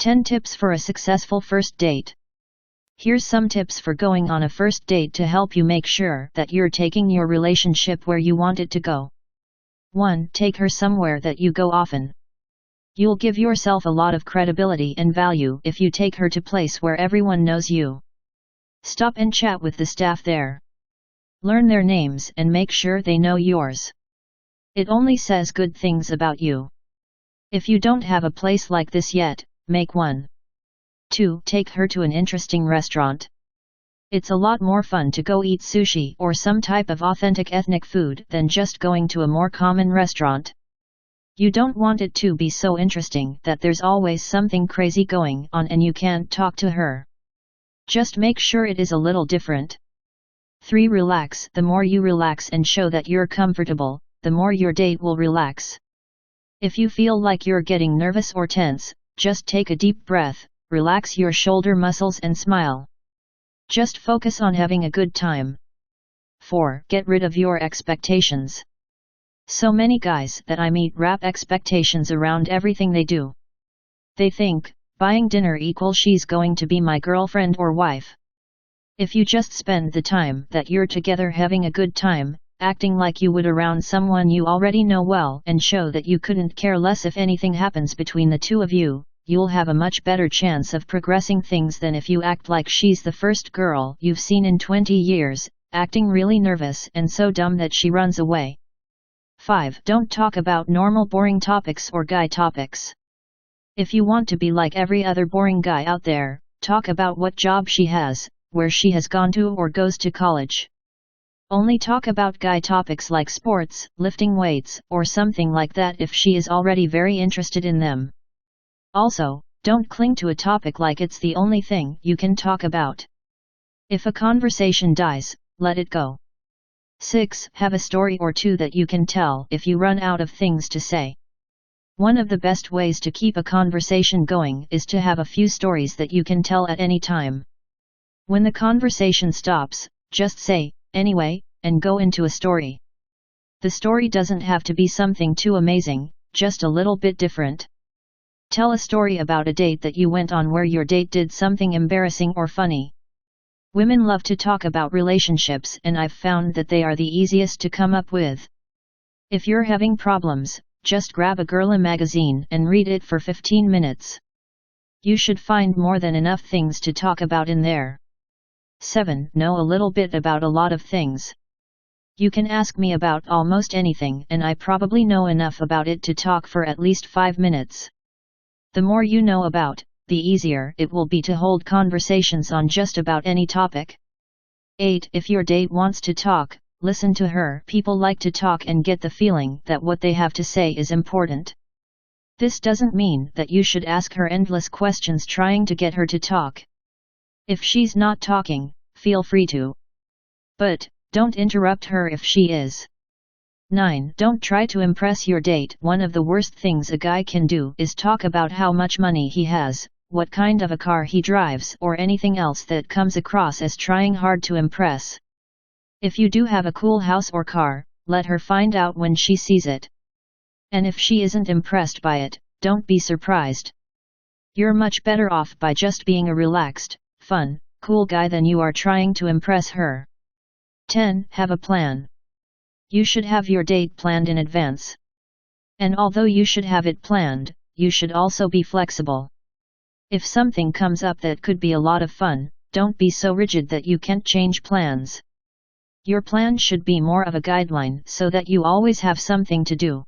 10 tips for a successful first date. Here's some tips for going on a first date to help you make sure that you're taking your relationship where you want it to go. 1. Take her somewhere that you go often. You'll give yourself a lot of credibility and value if you take her to a place where everyone knows you. Stop and chat with the staff there. Learn their names and make sure they know yours. It only says good things about you. If you don't have a place like this yet, make one. 2. Take her to an interesting restaurant. It's a lot more fun to go eat sushi or some type of authentic ethnic food than just going to a more common restaurant. You don't want it to be so interesting that there's always something crazy going on and you can't talk to her. Just make sure it is a little different. 3. Relax. The more you relax and show that you're comfortable, the more your date will relax. If you feel like you're getting nervous or tense, just take a deep breath, relax your shoulder muscles and smile. Just focus on having a good time. 4. Get rid of your expectations. So many guys that I meet wrap expectations around everything they do. They think, buying dinner equals she's going to be my girlfriend or wife. If you just spend the time that you're together having a good time, acting like you would around someone you already know well and show that you couldn't care less if anything happens between the two of you, you'll have a much better chance of progressing things than if you act like she's the first girl you've seen in 20 years, acting really nervous and so dumb that she runs away. 5. Don't talk about normal boring topics or guy topics. If you want to be like every other boring guy out there, talk about what job she has, where she has gone to or goes to college. Only talk about guy topics like sports, lifting weights, or something like that if she is already very interested in them. Also, don't cling to a topic like it's the only thing you can talk about. If a conversation dies, let it go. 6. Have a story or two that you can tell if you run out of things to say. One of the best ways to keep a conversation going is to have a few stories that you can tell at any time. When the conversation stops, just say, anyway, and go into a story. The story doesn't have to be something too amazing, just a little bit different. Tell a story about a date that you went on where your date did something embarrassing or funny. Women love to talk about relationships and I've found that they are the easiest to come up with. If you're having problems, just grab a girly magazine and read it for 15 minutes. You should find more than enough things to talk about in there. 7. Know a little bit about a lot of things. You can ask me about almost anything and I probably know enough about it to talk for at least 5 minutes. The more you know about, the easier it will be to hold conversations on just about any topic. 8. If your date wants to talk, listen to her. People like to talk and get the feeling that what they have to say is important. This doesn't mean that you should ask her endless questions trying to get her to talk. If she's not talking, feel free to. But, don't interrupt her if she is. 9. Don't try to impress your date. One of the worst things a guy can do is talk about how much money he has, what kind of a car he drives, or anything else that comes across as trying hard to impress. If you do have a cool house or car, let her find out when she sees it. And if she isn't impressed by it, don't be surprised. You're much better off by just being a relaxed, fun, cool guy than you are trying to impress her. 10. Have a plan. You should have your date planned in advance. And although you should have it planned, you should also be flexible. If something comes up that could be a lot of fun, don't be so rigid that you can't change plans. Your plan should be more of a guideline so that you always have something to do.